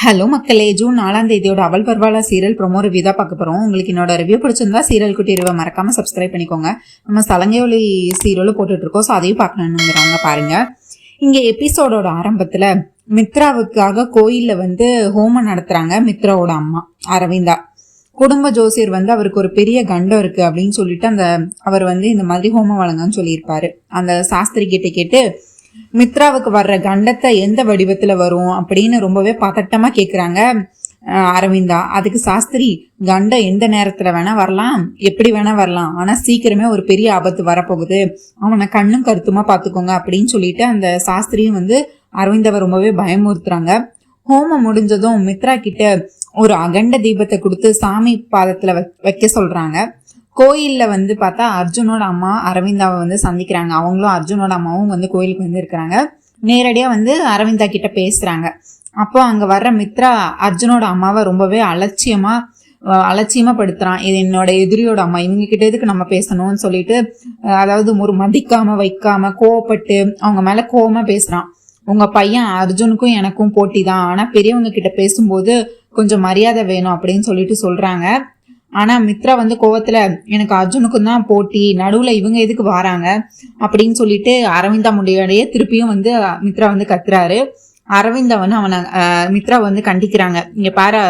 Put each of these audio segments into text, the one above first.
Hello மக்களே, June 4ஆம் தேதியோட அவள் பர்வாலா சீரியல் ப்ரோமோ ரிவ்யூ தான் பார்க்க போகிறோம். உங்களுக்கு என்னோட ரிவ்யூ பிடிச்சிருந்தா சீரியல் குட்டி ரிவ்யூ மறக்காமல் சப்ஸ்கிரைப் பண்ணிக்கோங்க. நம்ம சலங்கையொலி சீரியலும் போட்டுட்ருக்கோம், ஸோ அதையும் பார்க்கணுங்கிறவங்க பாருங்கள். இங்கே எபிசோடோட ஆரம்பத்தில் மித்ராவுக்காக கோயிலில் ஹோமம் நடத்துகிறாங்க. மித்ராவோட அம்மா அரவிந்தா குடும்ப ஜோசியர் அவருக்கு ஒரு பெரிய கண்டம் இருக்குது அப்படின்னு சொல்லிட்டு அவர் இந்த மாதிரி ஹோமம் வழங்கன்னு சொல்லியிருப்பாரு. அந்த சாஸ்திரி கிட்ட கேட்டு மித்ராவுக்கு வர்ற கண்டத்தை எந்த வடிவத்துல வரும் அப்படின்னு ரொம்பவே பதட்டமா கேக்குறாங்க அரவிந்தா. அதுக்கு சாஸ்திரி, கண்டம் எந்த நேரத்துல வேணா வரலாம், எப்படி வேணா வரலாம், ஆனா சீக்கிரமே ஒரு பெரிய ஆபத்து வரப்போகுது, அவனை கண்ணும் கருத்துமா பாத்துக்கோங்க அப்படின்னு சொல்லிட்டு அந்த சாஸ்திரியும் அரவிந்தாவை ரொம்பவே பயமுறுத்துறாங்க. ஹோமம் முடிஞ்சதும் மித்ரா கிட்ட ஒரு அகண்ட தீபத்தை கொடுத்து சாமி பாதத்துல வைக்க சொல்றாங்க. கோயில்ல பார்த்தா அர்ஜுனோட அம்மா அரவிந்தாவை சந்திக்கிறாங்க. அவங்களும் அர்ஜுனோட அம்மாவும் கோயிலுக்கு இருக்கிறாங்க. நேரடியா அரவிந்தா கிட்ட பேசுறாங்க. அப்போ அங்க வர்ற மித்ரா அர்ஜுனோட அம்மாவை ரொம்பவே அலட்சியமா படுத்துறான். இது என்னோட எதிரியோட அம்மா, இவங்க கிட்ட எதுக்கு நம்ம பேசணும்னு சொல்லிட்டு, அதாவது ஒரு மதிக்காம வைக்காம கோவப்பட்டு அவங்க மேல கோவமா பேசுறான். உங்க பையன் அர்ஜுனுக்கும் எனக்கும் போட்டி தான், ஆனா பெரியவங்க கிட்ட பேசும்போது கொஞ்சம் மரியாதை வேணும் அப்படின்னு சொல்லிட்டு சொல்றாங்க. ஆனா மித்ரா கோவத்துல, எனக்கு அர்ஜுனுக்கும் தான் போட்டி, நடுவுல இவங்க எதுக்கு வராங்க அப்படின்னு சொல்லிட்டு அரவிந்தா முடியாடையே திருப்பியும் மித்ரா கத்துறாரு. அரவிந்தா அவனை மித்ரா கண்டிக்கிறாங்க. இங்க பாரு,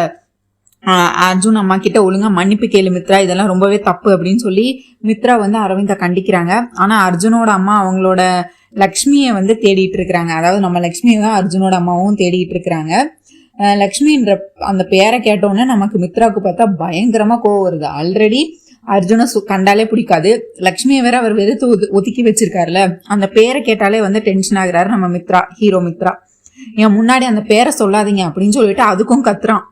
அர்ஜுன் அம்மா கிட்ட ஒழுங்கா மன்னிப்பு கேளு மித்ரா, இதெல்லாம் ரொம்பவே தப்பு அப்படின்னு சொல்லி மித்ரா அரவிந்தா கண்டிக்கிறாங்க. ஆனா அர்ஜுனோட அம்மா அவங்களோட லக்ஷ்மியை தேடிட்டு இருக்கிறாங்க. அதாவது நம்ம லக்ஷ்மியை தான் அர்ஜுனோட அம்மாவும் தேடிட்டு இருக்கிறாங்க. லக்ஷ்மின்ற அந்த பேரை கேட்டோன்னே நமக்கு மித்ராவுக்கு பார்த்தா பயங்கரமா கோவம் வருது. ஆல்ரெடி அர்ஜுனை கண்டாலே பிடிக்காது, லக்ஷ்மியை வேற அவர் வெறுத்து ஒதுக்கி வச்சிருக்காருல, அந்த பேரை கேட்டாலே டென்ஷன் ஆகுறாரு நம்ம மித்ரா, ஹீரோ மித்ரா. என் முன்னாடி அந்த பேரை சொல்லாதீங்க அப்படின்னு சொல்லிட்டு அதுக்கும் கத்துறான்.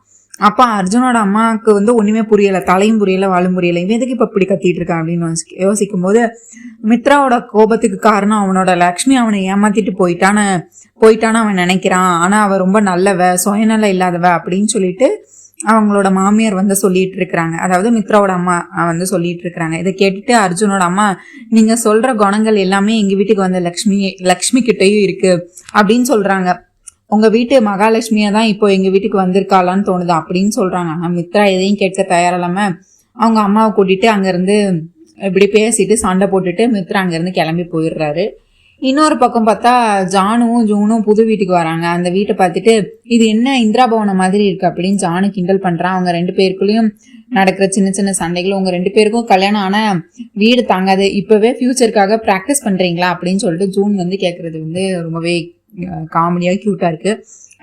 அப்ப அர்ஜுனோட அம்மாவுக்கு ஒண்ணுமே புரியல, தலையும் புரியல வாழும் புரியல, இவன் எதுக்கு இப்ப இப்படி கத்திட்டு இருக்கான் அப்படின்னு யோசிக்கும் போது மித்ராவோட கோபத்துக்கு காரணம் அவனோட லக்ஷ்மி அவனை ஏமாத்திட்டு போயிட்டான்னு அவன் நினைக்கிறான். ஆனா அவ ரொம்ப நல்லவ, சுயநலம் இல்லாதவ அப்படின்னு சொல்லிட்டு அவங்களோட மாமியார் சொல்லிட்டு இருக்கிறாங்க. அதாவது மித்ராவோட அம்மா சொல்லிட்டு இருக்கிறாங்க. இதை கேட்டுட்டு அர்ஜுனோட அம்மா, நீங்க சொல்ற குணங்கள் எல்லாமே எங்க வீட்டுக்கு வந்த லக்ஷ்மி கிட்டையும் இருக்கு அப்படின்னு சொல்றாங்க. உங்க வீட்டு மகாலட்சுமியா தான் இப்போ எங்க வீட்டுக்கு வந்திருக்காளான்னு தோணுது அப்படின்னு சொல்றாங்க. ஆனா மித்ரா எதையும் கேட்க தயாரில்லாம அவங்க அம்மாவை கூட்டிட்டு அங்கிருந்து இப்படி பேசிட்டு சண்டை போட்டுட்டு மித்ரா அங்கிருந்து கிளம்பி போயிடுறாரு. இன்னொரு பக்கம் பார்த்தா ஜானுவும் ஜூனும் புது வீட்டுக்கு வராங்க. அந்த வீட்டை பார்த்துட்டு, இது என்ன இந்திரா பவனம் மாதிரி இருக்கு அப்படின்னு ஜானு கிண்டல் பண்றான். அவங்க ரெண்டு பேருக்குள்ளேயும் நடக்கிற சின்ன சின்ன சண்டைகள், உங்க ரெண்டு பேருக்கும் கல்யாணம் ஆனா வீடு தாங்காது, இப்பவே ஃபியூச்சருக்காக ப்ராக்டிஸ் பண்றீங்களா அப்படின்னு சொல்லிட்டு ஜூன் கேட்கறது ரொம்பவே காமெடியா கியூட்டா இருக்கு.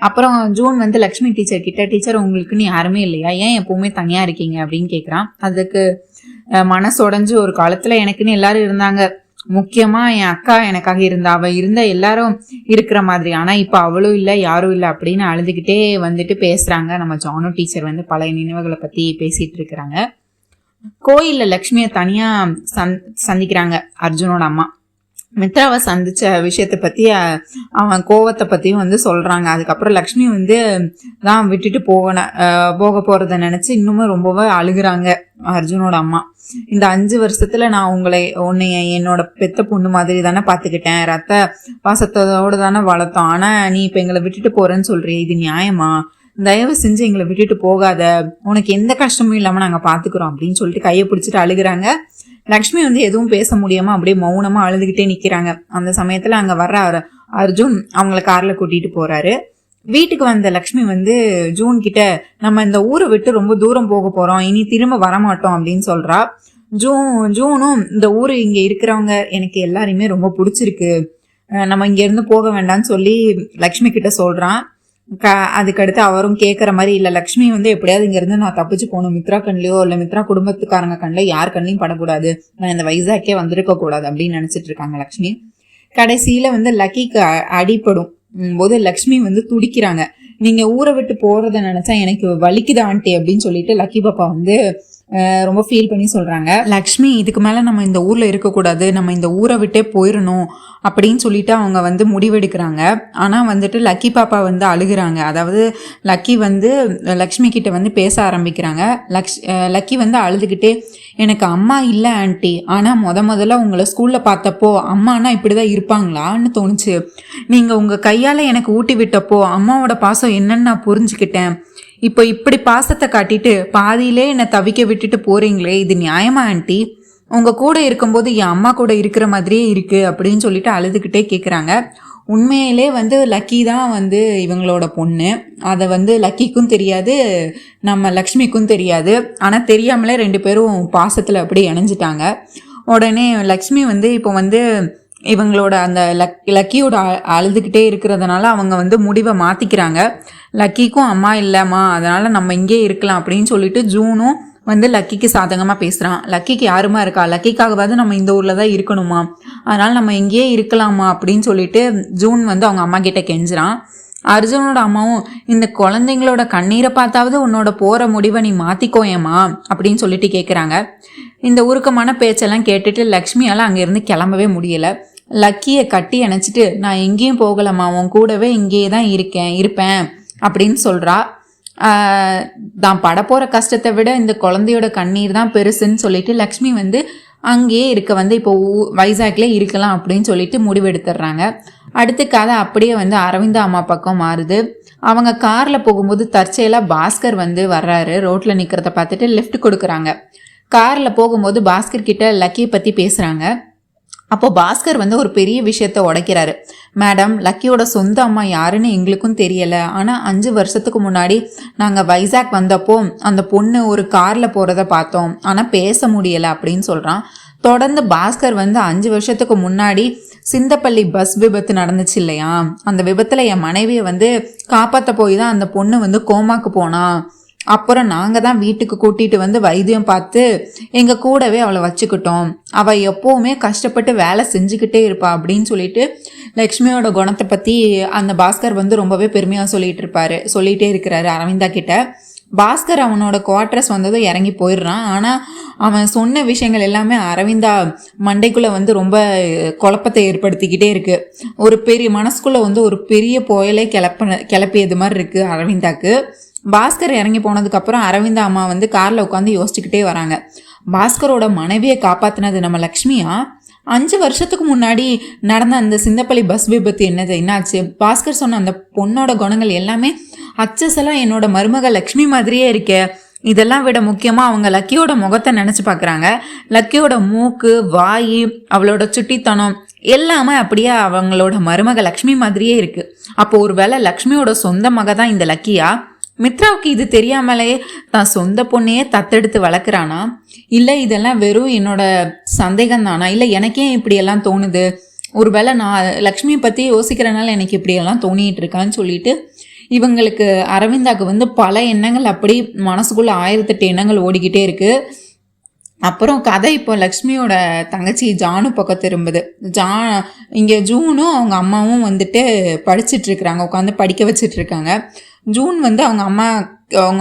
அப்புறம் ஜூன் லக்ஷ்மி டீச்சர் கிட்ட, டீச்சர் உங்களுக்குன்னு யாருமே இல்லையா, ஏன் எப்பவுமே தனியா இருக்கீங்க அப்படின்னு கேட்குறான். அதுக்கு மனசொடைஞ்சு, ஒரு காலத்துல எனக்குன்னு எல்லாரும் இருந்தாங்க, முக்கியமா என் அக்கா எனக்காக இருந்தா, அவ இருந்த எல்லாரும் இருக்கிற மாதிரி, ஆனா இப்ப அவளும் இல்லை யாரும் இல்லை அப்படின்னு அழுதுகிட்டே பேசுறாங்க. நம்ம ஜானு டீச்சர் பழைய நினைவுகளை பத்தி பேசிட்டு இருக்கிறாங்க. கோயில்ல லக்ஷ்மியை தனியா சந்திக்கிறாங்க அர்ஜுனோட அம்மா. மித்ராவை சந்திச்ச விஷயத்த பத்தி அவன் கோவத்தை பத்தியும் சொல்றாங்க. அதுக்கப்புறம் லக்ஷ்மி தான் விட்டுட்டு போக போறத நினைச்சு இன்னுமும் ரொம்பவே அழுகுறாங்க அர்ஜுனோட அம்மா. இந்த 5 வருஷத்துல நான் உன்னைய என்னோட பெத்த பொண்ணு மாதிரி தானே பாத்துக்கிட்டேன், ரத்த பாசத்தோட தானே வளர்த்தோம், ஆனா நீ இப்ப எங்களை விட்டுட்டு போறேன்னு சொல்றிய, இது நியாயமா, தயவு செஞ்சு எங்களை விட்டுட்டு போகாத, உனக்கு எந்த கஷ்டமும் இல்லாம நாங்க பாத்துக்கிறோம் அப்படின்னு சொல்லிட்டு கையை பிடிச்சிட்டு அழுகுறாங்க. லக்ஷ்மி எதுவும் பேச முடியாம அப்படியே மௌனமா அழுதுகிட்டே நிக்கிறாங்க. அந்த சமயத்துல அங்க வர்ற அர்ஜுன் அவங்களை கார்ல கூட்டிட்டு போறாரு. வீட்டுக்கு வந்த லக்ஷ்மி ஜூன் கிட்ட, நம்ம இந்த ஊரை விட்டு ரொம்ப தூரம் போக போறோம், இனி திரும்ப வரமாட்டோம் அப்படின்னு சொல்றா. ஜூனும் இந்த ஊரு இங்க இருக்கிறவங்க எனக்கு எல்லாரையுமே ரொம்ப பிடிச்சிருக்கு, நம்ம இங்க இருந்து போக வேண்டாம்னு சொல்லி லக்ஷ்மி கிட்ட சொல்றான். அதுக்கடுத்து அவரும் கேட்கற மாதிரி இல்ல, லக்ஷ்மி எப்படியாவது இங்க இருந்து நான் தப்பிச்சு போகணும், மித்ரா கண்லயோ இல்ல மித்ரா குடும்பத்துக்காரங்க கண்ல யார் கண்லையும் படக்கூடாது, நான் இந்த வைசாக்கே வந்திருக்க கூடாது அப்படின்னு நினைச்சிட்டு இருக்காங்க லக்ஷ்மி. கடைசியில லக்கிக்கு அடிப்படும் போது லக்ஷ்மி துடிக்கிறாங்க. நீங்க ஊரை விட்டு போறத நினைச்சா எனக்கு வலிக்குது ஆண்டி அப்படின்னு சொல்லிட்டு லக்கி பாப்பா ரொம்ப ஃபீல் பண்ணி சொல்கிறாங்க. லக்ஷ்மி இதுக்கு மேலே நம்ம இந்த ஊரில் இருக்கக்கூடாது, நம்ம இந்த ஊரை விட்டே போயிடணும் அப்படின்னு சொல்லிட்டு அவங்க வந்து முடிவெடுக்கிறாங்க. ஆனால் வந்துட்டு லக்கி பாப்பா வந்து அழுகிறாங்க. அதாவது லக்கி வந்து லக்ஷ்மி கிட்ட வந்து பேச ஆரம்பிக்கிறாங்க. லக்கி வந்து அழுதுகிட்டே, எனக்கு அம்மா இல்லை ஆண்டி, ஆனால் முதல்ல உங்களை ஸ்கூலில் பார்த்தப்போ அம்மானா இப்படி தான் இருப்பாங்களான்னு தோணுச்சு. நீங்கள் உங்கள் கையால் எனக்கு ஊட்டி விட்டப்போ அம்மாவோட பாசம் என்னன்னு நான் புரிஞ்சுக்கிட்டேன். இப்போ இப்படி பாசத்தை காட்டிட்டு பாதியிலே என்னை தவிக்க விட்டுட்டு போறீங்களே, இது நியாயமா ஆண்டி? உங்கள் கூட இருக்கும்போது என் அம்மா கூட இருக்கிற மாதிரியே இருக்குது அப்படின்னு சொல்லிட்டு அழுதுகிட்டே கேட்குறாங்க. உண்மையிலே வந்து லக்கி தான் வந்து இவங்களோட பொண்ணு. அதை வந்து லக்கிக்கும் தெரியாது, நம்ம லக்ஷ்மிக்கும் தெரியாது. ஆனால் தெரியாமலே 2 பேரும் பாசத்தில் அப்படி இணைஞ்சிட்டாங்க. உடனே லக்ஷ்மி வந்து இப்போ வந்து இவங்களோட அந்த லக்கியோட அழுதுகிட்டே இருக்கிறதுனால அவங்க வந்து முடிவை மாற்றிக்கிறாங்க. லக்கிக்கும் அம்மா இல்லைம்மா, அதனால் நம்ம இங்கே இருக்கலாம் அப்படின்னு சொல்லிட்டு ஜூனும் வந்து லக்கிக்கு சாதகமாக பேசுகிறான். லக்கிக்கு யாருமா இருக்கா, லக்கிக்காகவாது நம்ம இந்த ஊரில் தான் இருக்கணுமா, அதனால் நம்ம இங்கேயே இருக்கலாமா அப்படின்னு சொல்லிட்டு ஜூன் வந்து அவங்க அம்மா கிட்ட கெஞ்சுறான். அர்ஜுனோட அம்மாவும், இந்த குழந்தைங்களோட கண்ணீரை பார்த்தாவது உன்னோட போகிற முடிவை நீ மாற்றிக்கோயேம்மா அப்படின்னு சொல்லிட்டு கேட்குறாங்க. இந்த உருக்கமான பேச்செல்லாம் கேட்டுட்டு லக்ஷ்மியால் அங்கேருந்து கிளம்பவே முடியலை. லக்கியை கட்டி அணைச்சிட்டு, நான் எங்கேயும் போகலம்மா, உன் கூடவே இங்கேயே தான் இருப்பேன் அப்படின்னு சொல்கிறா. தான் படப்போகிற கஷ்டத்தை விட இந்த குழந்தையோட கண்ணீர் தான் பெருசுன்னு சொல்லிட்டு லக்ஷ்மி வந்து அங்கேயே இருக்க வந்து இப்போ வைசாக்லேயே இருக்கலாம் அப்படின்னு சொல்லிட்டு முடிவெடுத்துடுறாங்க. அடுத்த கதை அப்படியே வந்து அரவிந்தா அம்மா பக்கம் மாறுது. அவங்க காரில் போகும்போது தற்செயலாக பாஸ்கர் வந்து வர்றாரு. ரோட்டில் நிற்கிறத பார்த்துட்டு லிஃப்ட் கொடுக்குறாங்க. காரில் போகும்போது பாஸ்கர் கிட்ட லக்கியை பற்றி பேசுகிறாங்க. அப்போது பாஸ்கர் வந்து ஒரு பெரிய விஷயத்த உடைக்கிறாரு. மேடம், லக்கியோட சொந்த அம்மா யாருன்னு எங்களுக்கும் தெரியலை, ஆனால் 5 வருஷத்துக்கு முன்னாடி நாங்கள் வைசாக் வந்தப்போ அந்த பொண்ணு ஒரு காரில் போகிறத பார்த்தோம், ஆனால் பேச முடியலை அப்படின்னு சொல்கிறான். தொடர்ந்து பாஸ்கர் வந்து 5 வருஷத்துக்கு முன்னாடி சிந்தப்பள்ளி பஸ் விபத்து நடந்துச்சு இல்லையா, அந்த விபத்தில் என் மனைவியை வந்து காப்பாற்ற போய் தான் அந்த பொண்ணு வந்து கோமாக்கு போனா. அப்புறம் நாங்கள் தான் வீட்டுக்கு கூட்டிகிட்டு வந்து வைத்தியம் பார்த்து எங்கள் கூடவே அவளை வச்சுக்கிட்டோம். அவள் எப்போவுமே கஷ்டப்பட்டு வேலை செஞ்சுக்கிட்டே இருப்பா அப்படின்னு சொல்லிட்டு லக்ஷ்மியோட குணத்தை பற்றி அந்த பாஸ்கர் வந்து ரொம்பவே பெருமையாக சொல்லிகிட்டே இருக்கிறாரு அரவிந்தா கிட்ட. பாஸ்கர் அவனோட குவார்டர்ஸ் வந்ததும் இறங்கி போயிடுறான். ஆனால் அவன் சொன்ன விஷயங்கள் எல்லாமே அரவிந்தா மண்டைக்குள்ளே வந்து ரொம்ப குழப்பத்தை ஏற்படுத்திக்கிட்டே இருக்குது. ஒரு பெரிய மனசுக்குள்ளே வந்து ஒரு பெரிய புயலே கிளப்பியது மாதிரி இருக்குது அரவிந்தாக்கு. பாஸ்கர் இறங்கி போனதுக்கப்புறம் அரவிந்தா அம்மா வந்து காரில் உட்காந்து யோசிச்சுக்கிட்டே வராங்க. பாஸ்கரோட மனைவியை காப்பாற்றினது நம்ம லக்ஷ்மியா? 5 வருஷத்துக்கு முன்னாடி நடந்த அந்த சிந்தப்பள்ளி பஸ் விபத்து என்னாச்சு? பாஸ்கர் சொன்ன அந்த பொண்ணோட குணங்கள் எல்லாமே அச்சசெல்லாம் என்னோட மருமக லக்ஷ்மி மாதிரியே இருக்கே. இதெல்லாம் விட முக்கியமாக அவங்க லக்கியோட முகத்தை நினச்சி பார்க்குறாங்க. லக்கியோட மூக்கு, வாய், அவளோட சுட்டித்தனம் எல்லாமே அப்படியே அவங்களோட மருமக லக்ஷ்மி மாதிரியே இருக்குது. அப்போது ஒரு வேளை லக்ஷ்மியோட சொந்த மக தான் இந்த லக்கியா? மித்ராவுக்கு இது தெரியாமலே தான் சொந்த பொண்ணையே தத்தெடுத்து வளர்க்குறானா? இல்லை இதெல்லாம் வெறும் என்னோட சந்தேகம் தானா? இல்லை எனக்கே இப்படியெல்லாம் தோணுது, ஒருவேளை நான் லக்ஷ்மியை பற்றி யோசிக்கிறனால எனக்கு இப்படியெல்லாம் தோணிகிட்டு இருக்கான்னு சொல்லிட்டு இவங்களுக்கு அரவிந்தாக்கு வந்து பல எண்ணங்கள் அப்படி மனசுக்குள்ளே 1008 எண்ணங்கள் ஓடிக்கிட்டே இருக்குது. அப்புறம் கதை இப்போ லக்ஷ்மியோட தங்கச்சி ஜானு பக்கம் திரும்புது. இங்கே ஜூனும் அவங்க அம்மாவும் வந்துட்டு படிச்சுட்ருக்குறாங்க, உட்காந்து படிக்க வச்சிட்ருக்காங்க. ஜூன் வந்து அவங்க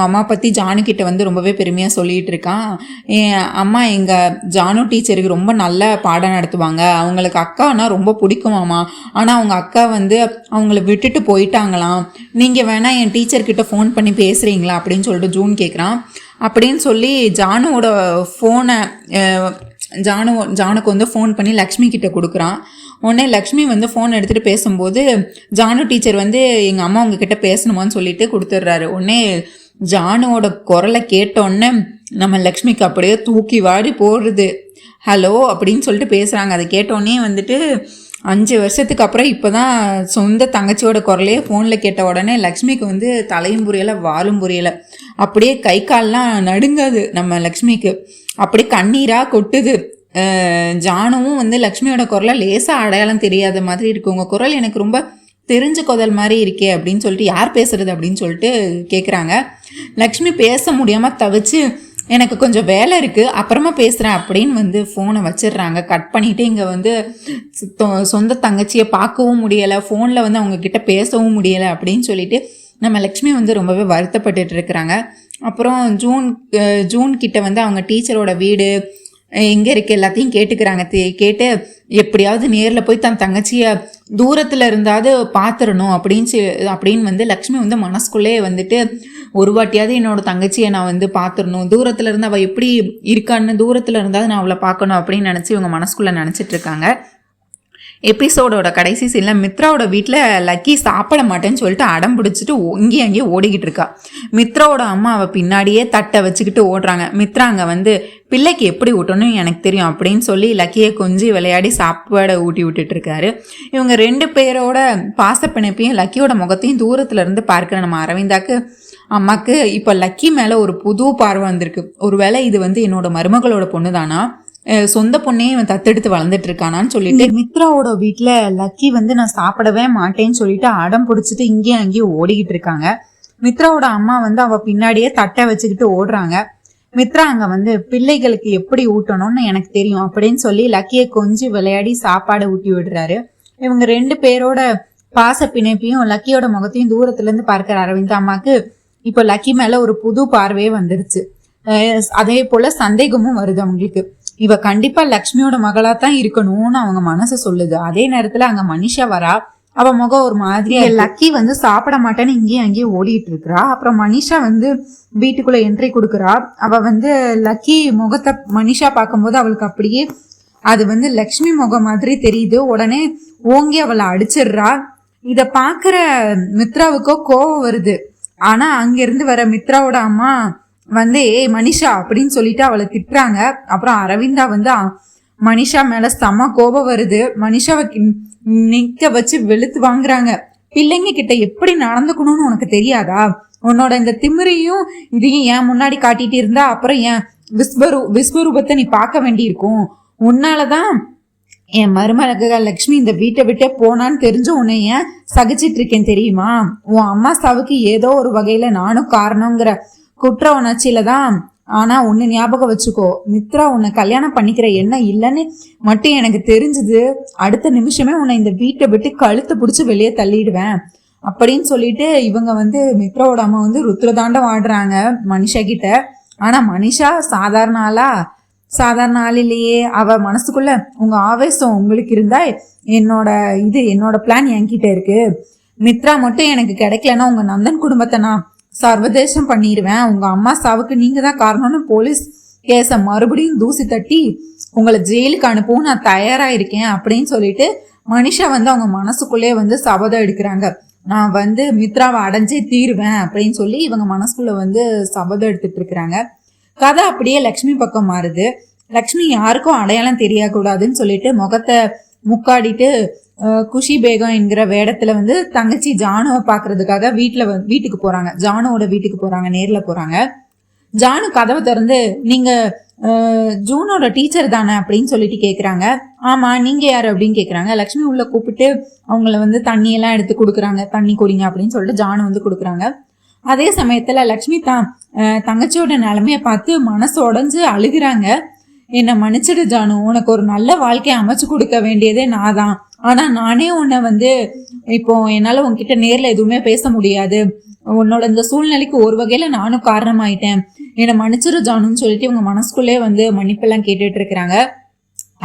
அம்மா பற்றி ஜானுக்கிட்ட வந்து ரொம்பவே பெருமையாக சொல்லிகிட்டு இருக்கான். என் அம்மா எங்கள் ஜானு டீச்சருக்கு ரொம்ப நல்ல பாடம் நடத்துவாங்க, அவங்களுக்கு அக்கானா ரொம்ப பிடிக்குமாம்மா, ஆனால் அவங்க அக்கா வந்து அவங்கள விட்டுட்டு போயிட்டாங்களாம், நீங்கள் வேணால் என் டீச்சர்கிட்ட ஃபோன் பண்ணி பேசுகிறீங்களா அப்படின்னு சொல்லிட்டு ஜூன் கேட்குறான். அப்படின்னு சொல்லி ஜானுவோட ஃபோனை ஜானுக்கு வந்து ஃபோன் பண்ணி லக்ஷ்மி கிட்ட கொடுக்குறான். உடனே லக்ஷ்மி வந்து ஃபோன் எடுத்துகிட்டு பேசும்போது ஜானு டீச்சர் வந்து எங்கள் அம்மா உங்ககிட்ட பேசணுமான்னு சொல்லிட்டு கொடுத்துட்றாரு. உடனே ஜானுவோட குரலை கேட்டோடனே நம்ம லக்ஷ்மிக்கு அப்படியே தூக்கி வாடி போடுறது. ஹலோ அப்படின்னு சொல்லிட்டு பேசுகிறாங்க. அதை கேட்டோடனே வந்துட்டு 5 வருஷத்துக்கு அப்புறம் இப்போ தான் சொந்த தங்கச்சியோட குரலையே ஃபோனில் கேட்ட உடனே லக்ஷ்மிக்கு வந்து தலையும் புரியலை வாலும் புரியலை. அப்படியே கை கால்லாம் நடுங்காது நம்ம லக்ஷ்மிக்கு, அப்படியே கண்ணீராக கொட்டுது. ஜானுவும் வந்து லக்ஷ்மியோட குரலை லேசாக அடையாளம் தெரியாத மாதிரி இருக்கு. உங்கள் குரல் எனக்கு ரொம்ப தெரிஞ்ச குரல் மாதிரி இருக்கே அப்படின்னு சொல்லிட்டு யார் பேசுறது அப்படின்னு சொல்லிட்டு கேட்குறாங்க. லக்ஷ்மி பேச முடியாமல் தவிச்சு எனக்கு கொஞ்சம் வேலை இருக்குது அப்புறமா பேசுகிறேன் அப்படின்னு வந்து ஃபோனை வச்சிடுறாங்க. கட் பண்ணிவிட்டு இங்கே வந்து சொந்த தங்கச்சியை பார்க்கவும் முடியலை, ஃபோனில் வந்து அவங்கக்கிட்ட பேசவும் முடியலை அப்படின்னு சொல்லிட்டு நம்ம லக்ஷ்மி வந்து ரொம்பவே வருத்தப்பட்டுட்டு இருக்கிறாங்க. அப்புறம் ஜூன் கிட்ட வந்து அவங்க டீச்சரோட வீடு எங்கே இருக்குது எல்லாத்தையும் கேட்டுக்கிறாங்க. கேட்டு எப்படியாவது நேரில் போய் தன் தங்கச்சியை தூரத்தில் இருந்தாவது பார்த்துடணும் அப்படின்னு வந்து லக்ஷ்மி வந்து மனசுக்குள்ளே வந்துட்டு ஒரு வாட்டியாவது என்னோட தங்கச்சியை நான் வந்து பார்த்துடணும், தூரத்தில் இருந்து அவள் எப்படி இருக்கான்னு தூரத்தில் இருந்தாவது நான் அவளை பார்க்கணும் அப்படின்னு நினச்சி இவங்க மனசுக்குள்ளே நினச்சிட்டு இருக்காங்க. எபிசோடோட கடைசி சீனில் மித்ராவோட வீட்டில் லக்கி சாப்பிட மாட்டேன்னு சொல்லிட்டு அடம் பிடிச்சிட்டு இங்கேயும் அங்கேயும் ஓடிக்கிட்டு இருக்கா. மித்ராவோட அம்மா அவள் பின்னாடியே தட்டை வச்சுக்கிட்டு ஓடுறாங்க. மித்ரா அங்கே வந்து பிள்ளைக்கு எப்படி ஊட்டணும் எனக்கு தெரியும் அப்படின்னு சொல்லி லக்கியை கொஞ்சம் விளையாடி சாப்பாடை ஊட்டி விட்டுட்டு இருக்காரு. இவங்க 2 பேரோட பாசப்பிணைப்பையும் லக்கியோட முகத்தையும் தூரத்துல இருந்து பார்க்குற நம்ம அரவிந்தாக்கு அம்மாக்கு இப்போ லக்கி மேலே ஒரு புது பார்வை வந்திருக்கு. ஒருவேளை இது வந்து என்னோட மருமகளோட பொண்ணு தானா, சொந்த பொண்ணே இவன் தத்தெடுத்து வளர்ந்துட்டு இருக்கானான்னு சொல்லிட்டு மித்ராவோட வீட்டில் லக்கி வந்து நான் சாப்பிடவே மாட்டேன்னு சொல்லிட்டு அடம் பிடிச்சிட்டு இங்கேயும் அங்கேயும் ஓடிக்கிட்டு இருக்காங்க. மித்ராவோட அம்மா வந்து அவள் பின்னாடியே தட்டை வச்சுக்கிட்டு ஓடுறாங்க. மித்ரா அங்கே வந்து பிள்ளைகளுக்கு எப்படி ஊட்டணும்னு எனக்கு தெரியும் அப்படின்னு சொல்லி லக்கியை கொஞ்சம் விளையாடி சாப்பாடு ஊட்டி விடுறாரு. இவங்க 2 பேரோட பாச பிணைப்பையும் லக்கியோட முகத்தையும் தூரத்துலேருந்து பார்க்குற அரவிந்த் அம்மாக்கு இப்போ லக்கி மேலே ஒரு புது பார்வையே வந்துருச்சு. அதே போல் சந்தேகமும் வருது அவங்களுக்கு. இவ கண்டிப்பா லக்ஷ்மியோட மகளா தான் இருக்கணும்னு அவங்க மனசு சொல்லுது. அதே நேரத்துல அங்க மனிஷா வரா, அவ முகம் ஒரு மாதிரியா. லக்கி வந்து சாப்பிட மாட்டேன்னு இங்கேயும் அங்கேயும் ஓடிட்டு இருக்கிறா. அப்புறம் மனிஷா வந்து வீட்டுக்குள்ள என்ட்ரி கொடுக்குறா. அவ வந்து லக்கி முகத்தை மனிஷா பார்க்கும்போது அவளுக்கு அப்படியே அது வந்து லக்ஷ்மி முகம் மாதிரி தெரியுது. உடனே ஓங்கி அவளை அடிச்சிடுறா. இத பாக்குற மித்ராவுக்கோ கோவம் வருது. ஆனா அங்கிருந்து வர மித்ராவோட அம்மா வந்து மனிஷா அப்படின்னு சொல்லிட்டு அவளை திட்டுறாங்க. அப்புறம் அரவிந்தா வந்து மனிஷா மேல செம கோபம் வருது. மனிஷாவை நிக்க வச்சு வெளுத்து வாங்குறாங்க. பிள்ளைங்க கிட்ட எப்படி நடந்துக்கணும்னு உனக்கு தெரியாதா? உன்னோட இந்த திமிரையும் இதையும் ஏன் முன்னாடி காட்டிட்டு இருந்தா அப்புறம் ஏன் விஸ்வரூபத்தை நீ பார்க்க வேண்டியிருக்கும். உன்னாலதான் என் மருமக லக்ஷ்மி இந்த வீட்டை விட்டே போனான்னு தெரிஞ்சு உன்னை ஏன் சகிச்சிட்டு இருக்கேன் தெரியுமா? உன் அம்மா சாவுக்கு ஏதோ ஒரு வகையில நானும் காரணங்கிற குற்ற உணர்ச்சியில தான். ஆனா ஒன்னு ஞாபகம் வச்சுக்கோ, மித்ரா உன்னை கல்யாணம் பண்ணிக்கிற எண்ணம் இல்லைன்னு மட்டும் எனக்கு தெரிஞ்சது, அடுத்த நிமிஷமே உன்னை இந்த வீட்டை விட்டு கழுத்து பிடிச்சி வெளியே தள்ளிடுவேன் அப்படின்னு சொல்லிட்டு இவங்க வந்து மித்ராவோட அம்மா வந்து ருத்ரதாண்டம் ஆடுறாங்க மனிஷா கிட்ட. ஆனா மனிஷா சாதாரண ஆளிலேயே. அவ மனசுக்குள்ள உங்க ஆவேசம் உங்களுக்கு இருந்தா என்னோட பிளான் என்கிட்ட இருக்கு. மித்ரா மட்டும் எனக்கு கிடைக்கலன்னா உங்க நந்தன் குடும்பத்தை நான் சர்வதேசம் பண்ணிடுவேன். உங்க அம்மா சாவுக்கு நீங்க தான் காரணம்னு போலீஸ் கேஸை மறுபடியும் தூசி தட்டி உங்களை ஜெயிலுக்கு அனுப்பவும் நான் தயாரா இருக்கேன் அப்படின்னு சொல்லிட்டு மனிஷா வந்து அவங்க மனசுக்குள்ளே வந்து சபதம் எடுக்கிறாங்க. நான் வந்து மித்ராவை அடைஞ்சே தீருவேன் அப்படின்னு சொல்லி இவங்க மனசுக்குள்ள வந்து சபதம் எடுத்துட்டு இருக்கிறாங்க. கதை அப்படியே லக்ஷ்மி பக்கம் மாறுது. லக்ஷ்மி யாருக்கும் அடையாளம் தெரியக்கூடாதுன்னு சொல்லிட்டு முகத்தை முக்காடிட்டு குஷி பேகம் என்கிற வேடத்துல வந்து தங்கச்சி ஜானுவை பாக்குறதுக்காக வீட்டுக்கு போறாங்க. ஜானுவோட வீட்டுக்கு போறாங்க, நேர்ல போறாங்க. ஜானு கதவை திறந்து நீங்க ஜூனோட டீச்சர் தானே அப்படின்னு சொல்லிட்டு கேக்குறாங்க. ஆமா, நீங்க யாரு அப்படின்னு கேக்குறாங்க. லக்ஷ்மி உள்ள கூப்பிட்டு அவங்கள வந்து தண்ணி எல்லாம் எடுத்து கொடுக்குறாங்க. தண்ணி குடிங்க அப்படின்னு சொல்லிட்டு ஜானு வந்து கொடுக்குறாங்க. அதே சமயத்துல லக்ஷ்மி தங்கச்சியோட நிலைமைய பார்த்து மனசு உடைஞ்சு அழுகுறாங்க. என்னை மன்னிச்சிடு ஜானு, உனக்கு ஒரு நல்ல வாழ்க்கையை அமைச்சு கொடுக்க வேண்டியதே நான் தான். ஆனா நானே உன்னை வந்து இப்போ என்னால உன்கிட்ட நேர்ல எதுவுமே பேச முடியாது. உன்னோட இந்த சூழ்நிலைக்கு ஒரு வகையில நானும் காரணமாயிட்டேன். என்னை மன்னிச்சிரு ஜானுன்னு சொல்லிட்டு இவங்க மனசுக்குள்ளே வந்து மன்னிப்பெல்லாம் கேட்டுட்டு இருக்கிறாங்க.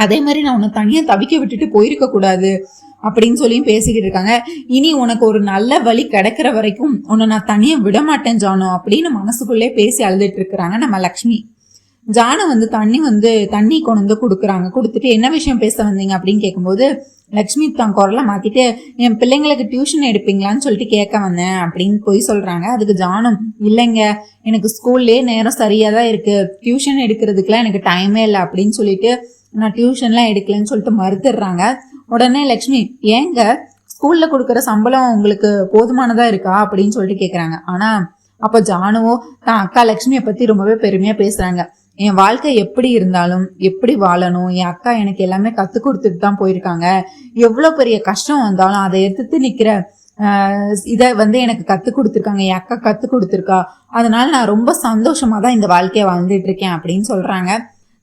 அதே மாதிரி நான் உன்னை தனியா தவிக்க விட்டுட்டு போயிருக்க கூடாது அப்படின்னு சொல்லியும் பேசிக்கிட்டு இருக்காங்க. இனி உனக்கு ஒரு நல்ல வழி கிடைக்கிற வரைக்கும் உன்னை நான் தனியா விட மாட்டேன் ஜானு அப்படின்னு மனசுக்குள்ளே பேசி அழுதுட்டு இருக்கிறாங்க நம்ம லக்ஷ்மி. ஜானு வந்து தண்ணி கொண்டு வந்து கொடுக்குறாங்க. கொடுத்துட்டு என்ன விஷயம் பேச வந்தீங்க அப்படின்னு கேட்கும்போது லக்ஷ்மி தான் குரலை மாத்திட்டு என் பிள்ளைங்களுக்கு டியூஷன் எடுப்பீங்களான்னு சொல்லிட்டு கேட்க வந்தேன் அப்படின்னு போய் சொல்றாங்க. அதுக்கு ஜானு இல்லைங்க, எனக்கு ஸ்கூல்லே நேரம் சரியா தான் இருக்கு, டியூஷன் எடுக்கிறதுக்குலாம் எனக்கு டைமே இல்லை அப்படின்னு சொல்லிட்டு நான் டியூஷன்லாம் எடுக்கலன்னு சொல்லிட்டு மறுத்துடுறாங்க. உடனே லக்ஷ்மி ஏங்க ஸ்கூல்ல கொடுக்குற சம்பளம் உங்களுக்கு போதுமானதா இருக்கா அப்படின்னு சொல்லிட்டு கேட்குறாங்க. ஆனா அப்போ ஜானுவோ தான் அக்கா லக்ஷ்மியை பத்தி ரொம்பவே பெருமையா பேசுறாங்க. என் வாழ்க்கை எப்படி இருந்தாலும் எப்படி வாழணும், என் அக்கா எனக்கு எல்லாமே கத்து கொடுத்துட்டு தான் போயிருக்காங்க. எவ்வளோ பெரிய கஷ்டம் வந்தாலும் அதை எதிர்த்து நிக்கிற இதை வந்து எனக்கு கத்து கொடுத்துருக்காங்க, என் அக்கா கத்து கொடுத்துருக்கா. அதனால நான் ரொம்ப சந்தோஷமா தான் இந்த வாழ்க்கையை வாழ்ந்துட்டு இருக்கேன் அப்படின்னு சொல்றாங்க.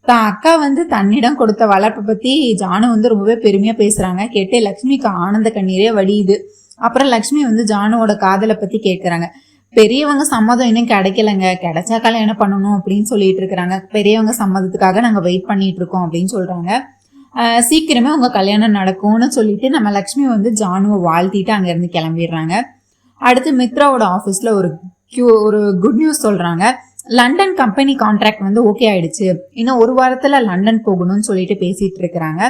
தான் அக்கா வந்து தன்னிடம் கொடுத்த வளர்ப்பை பத்தி ஜானு வந்து ரொம்பவே பெருமையா பேசுறாங்க. கேட்டு லக்ஷ்மிக்கு ஆனந்த கண்ணீரே வடியுது. அப்புறம் லக்ஷ்மி வந்து ஜானுவோட காதலை பத்தி கேட்கறாங்க. பெரியவங்க சம்மதம் இன்னும் கிடைக்கலங்க, கிடைச்சா கல்யாணம் பண்ணணும் அப்படின்னு சொல்லிட்டு இருக்கிறாங்க. பெரியவங்க சம்மதத்துக்காக நாங்க வெயிட் பண்ணிட்டு இருக்கோம் அப்படின்னு சொல்றாங்க. சீக்கிரமே உங்க கல்யாணம் நடக்கும்னு சொல்லிட்டு நம்ம லக்ஷ்மி வந்து ஜானுவை வாழ்த்திட்டு அங்க இருந்து கிளம்பிடுறாங்க. அடுத்து மித்ராவோட ஆஃபீஸ்ல ஒரு குட் நியூஸ் சொல்றாங்க. லண்டன் கம்பெனி கான்ட்ராக்ட் வந்து ஓகே ஆயிடுச்சு, இன்னும் ஒரு வாரத்துல லண்டன் போகணும்னு சொல்லிட்டு பேசிட்டு இருக்கிறாங்க.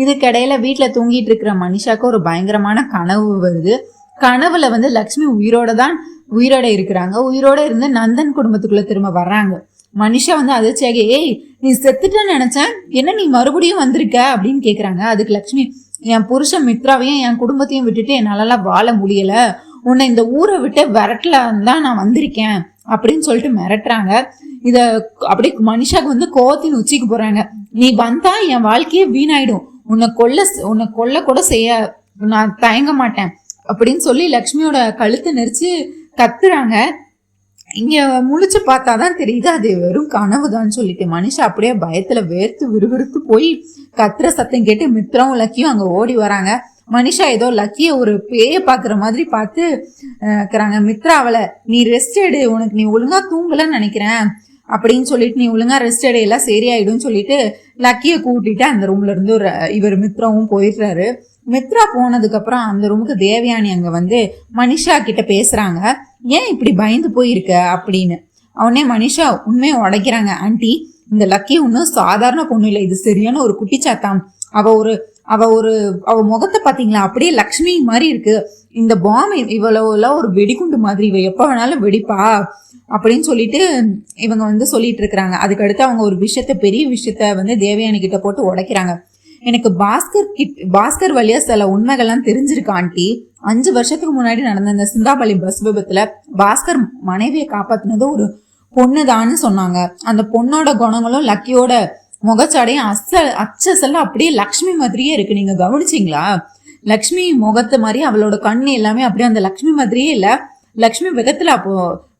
இதுக்கிடையில வீட்டுல தூங்கிட்டு இருக்கிற மனிஷாக்கு ஒரு பயங்கரமான கனவு வருது. கனவுல வந்து லக்ஷ்மி உயிரோட இருக்கிறாங்க. உயிரோட இருந்து நந்தன் குடும்பத்துக்குள்ள திரும்ப வர்றாங்க. மனிஷா வந்து அதிர்ச்சியாக, ஏய் நீ செத்துட்டேன்னு நினைச்சேன், என்ன நீ மறுபடியும் வந்திருக்க அப்படின்னு கேக்குறாங்க. அதுக்கு லக்ஷ்மி, என் புருஷன் மித்ராவையும் என் குடும்பத்தையும் விட்டுட்டு என்னாலலாம் வாழ முடியல, உன்னை இந்த ஊரை விட்டு விரட்டலாம் தான் நான் வந்திருக்கேன் அப்படின்னு சொல்லிட்டு மிரட்டுறாங்க. இத அப்படி மனிஷாக்கு வந்து கோவத்தின் உச்சிக்கு போறாங்க. நீ வந்தா என் வாழ்க்கையே வீணாயிடும், உன்னை கொல்ல கூட செய்ய நான் தயங்க மாட்டேன் அப்படின்னு சொல்லி லக்ஷ்மியோட கழுத்தை நெரிச்சு கத்துறாங்க. இங்க முழிச்சு பார்த்தாதான் தெரியுது அது வெறும் கனவுதான் சொல்லிட்டு. மனுஷா அப்படியே பயத்துல வேர்த்து விறுவிறுத்து போய் கத்துற சத்தம் கேட்டு மித்ராவும் லக்கியும் அங்க ஓடி வராங்க. மனிஷா ஏதோ லக்கிய ஒரு பேய பாக்குற மாதிரி பார்த்து இருக்கிறாங்க. மித்ரா அவளை, நீ ரெஸ்ட் எடு, உனக்கு நீ ஒழுங்கா தூங்கலன்னு நினைக்கிறேன் அப்படின்னு சொல்லிட்டு, நீ ஒழுங்கா ரெஸ்ட் எடு எல்லாம் சரியாயிடும் சொல்லிட்டு லக்கிய கூட்டிட்டு அந்த ரூம்ல இருந்து இவர் மித்ராவும் போயிடுறாரு. மித்ரா போனதுக்கு அப்புறம் அந்த ரூமுக்கு தேவயானி அங்க வந்து மனிஷா கிட்ட பேசுறாங்க. ஏன் இப்படி பயந்து போயிருக்க அப்படின்னு. அவனே மனிஷா உண்மையை உடைக்கிறாங்க. ஆண்டி, இந்த லக்கி ஒன்னும் சாதாரண பொண்ணு இல்லை, இது சரியான ஒரு குட்டிச்சாத்தான். அவ முகத்தை பாத்தீங்களா, அப்படியே லக்ஷ்மி மாதிரி இருக்கு. இந்த பாம் இவ்வளவு ஒரு வெடிகுண்டு மாதிரி, இவ எப்ப வேணாலும் வெடிப்பா அப்படின்னு சொல்லிட்டு இவங்க வந்து சொல்லிட்டு இருக்கிறாங்க. அதுக்கடுத்து அவங்க ஒரு பெரிய விஷயத்த வந்து தேவயானி கிட்ட போட்டு உடைக்கிறாங்க. எனக்கு பாஸ்கர் வழியா சில உண்மைகள்லாம் தெரிஞ்சிருக்கு ஆண்டி. 5 வருஷத்துக்கு முன்னாடி நடந்த இந்த சிந்தாபள்ளி பஸ் விபத்துல பாஸ்கர் மனைவியை காப்பாத்தினது ஒரு பொண்ணுதான்னு சொன்னாங்க. அந்த பொண்ணோட குணங்களும் லக்கியோட முகச்சாடையும் அச்சசெல்லாம் அப்படியே லக்ஷ்மி மாதிரியே இருக்கு. நீங்க கவனிச்சிங்களா? லக்ஷ்மி முகத்து மாதிரி அவளோட கண்ணு எல்லாமே அப்படியே அந்த லக்ஷ்மி மாதிரியே இல்ல. லக்ஷ்மி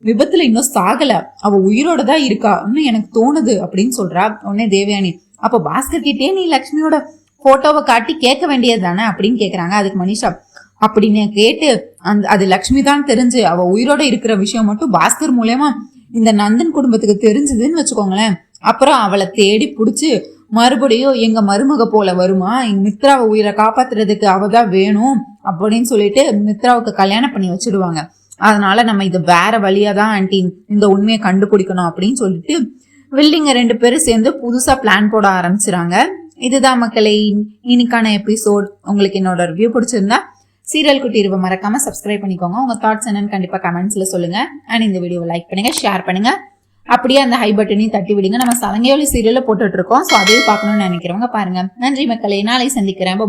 விபத்துல இன்னும் சாகல, அவ உயிரோட தான் இருக்கான்னு எனக்கு தோணுது அப்படின்னு சொல்றா. உடனே தேவயானி, அப்ப பாஸ்கர் கிட்டே நீ லக்ஷ்மியோட போட்டோவை காட்டி கேட்க வேண்டியது தானே அப்படின்னு கேக்குறாங்க. அதுக்கு மனிஷா, அப்படின்னு கேட்டு அது லக்ஷ்மி தான் தெரிஞ்சு அவ உயிரோட இருக்கிற விஷயம் மட்டும் பாஸ்கர் மூலமா இந்த நந்தன் குடும்பத்துக்கு தெரிஞ்சதுன்னு வச்சுக்கோங்களேன், அப்புறம் அவளை தேடி புடிச்சு மறுபடியும் எங்க மருமக போல வருமா, எங்க மித்ராவை உயிரை காப்பாத்துறதுக்கு அவதான் வேணும் அப்படின்னு சொல்லிட்டு மித்ராவுக்கு கல்யாணம் பண்ணி வச்சிடுவாங்க. அதனால நம்ம இது வேற வழியாதான் ஆண்டி இந்த உண்மையை கண்டுபிடிக்கணும் அப்படின்னு சொல்லிட்டு வில்லிங்க 2 பேரும் சேர்ந்து புதுசா பிளான் போட ஆரம்பிச்சுறாங்க. இதுதான் மக்களை இன்னைக்கான எபிசோட். உங்களுக்கு என்னோட ரிவ்யூ பிடிச்சிருந்தா சீரியல் குட்டி இருவ மறக்காம சப்ஸ்கிரைப் பண்ணிக்கோங்க. உங்க தாட்ஸ் என்னன்னு கண்டிப்பா கமெண்ட்ஸ்ல சொல்லுங்க. அண்ட் இந்த வீடியோவை லைக் பண்ணுங்க, ஷேர் பண்ணுங்க, அப்படியே அந்த ஹை பட்டனையும் தட்டி விடுங்க. நம்ம சலங்கையொலி சீரியல்ல போட்டுட்டு இருக்கோம், ஸோ அதையும் பார்க்கணும்னு நினைக்கிறவங்க பாருங்க. நன்றி மக்களே, நாளை சந்திக்கிறேன்.